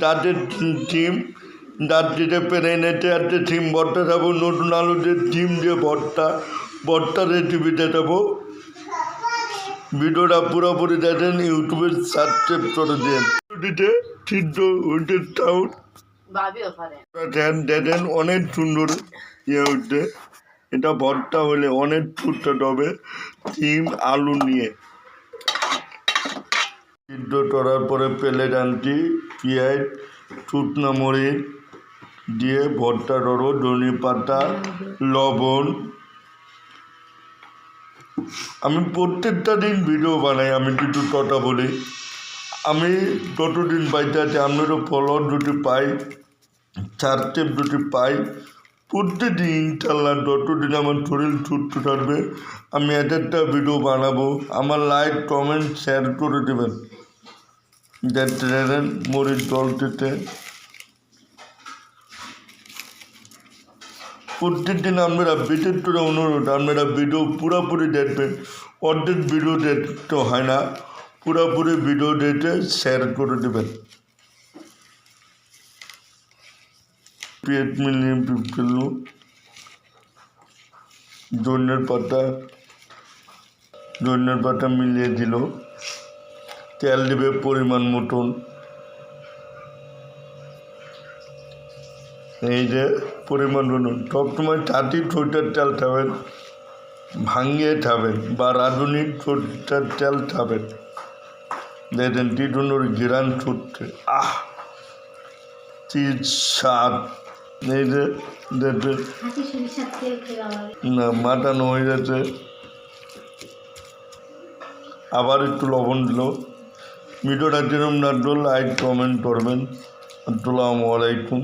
ডাটের ডিম ডাট দিতে পেরে এনেতে একটা ডিম ভর্তা দেবো, নতুন আলুতে ডিম দিয়ে ভর্তা রেসিপি দেবো। ভিডিওটা পুরোপুরি দেখেন, ইউটিউবে সাবস্ক্রাইব করে দেন। দিতে সিদ্ধ হইতে চাউল দেখেন অনেক সুন্দর হচ্ছে। এটা ভর্তা হলে অনেক ফুটতে হবে ডিম আলু নিয়ে। সিদ্ধ করার পরে প্লেট আনছি, পেঁয়াজ শুকনো মরিচ দিয়ে ভর্তা করো, ধনে পাতা লবণ। আমি প্রত্যেকটা দিন ভিডিও বানাই, আমি কিছু কথা বলি। আমি যতদিন বাড়িতে আছি আপনারও ফলোয়ার যদি পাই, সাবস্ক্রাইব যদি পাই, প্রত্যেকদিন ইনশাল্লাহ যতদিন আমার শরীর সুস্থ থাকবে আমি একটা ভিডিও বানাবো। আমার লাইক কমেন্ট শেয়ার করে দেবেন। দেখেন মরিচ জলটিতে প্রত্যেকদিন আপনারা বিশেষ করে অনুরোধ, আপনারা ভিডিও পুরোপুরি দেখবেন। অর্ধেক ভিডিও দেখতে হয় না, পুরোপুরি ভিডিও দেখে শেয়ার করে দেবেন। পেঁয়াজ মিলিয়ে ফেললো, ধনের পাতা মিলিয়ে দিল, তেল দেবে পরিমাণ মতন। এই যে পরিমাণ মতন সবসময় চাটি সরিষার তেল খাবেন, ভাঙিয়ে খাবেন বা রাঁধুনির সরিষার তেল খাবেন। দেখেন টিটুনোর ঘিরান ছুটছে, আহ কি স্বাদ। এই যে দেখে না মাটানো হয়ে গেছে, আবার একটু লবণ দিল। ভিডিওটা যেরকম লাগলো লাইক কমেন্ট করবেন। আসসালামু আলাইকুম।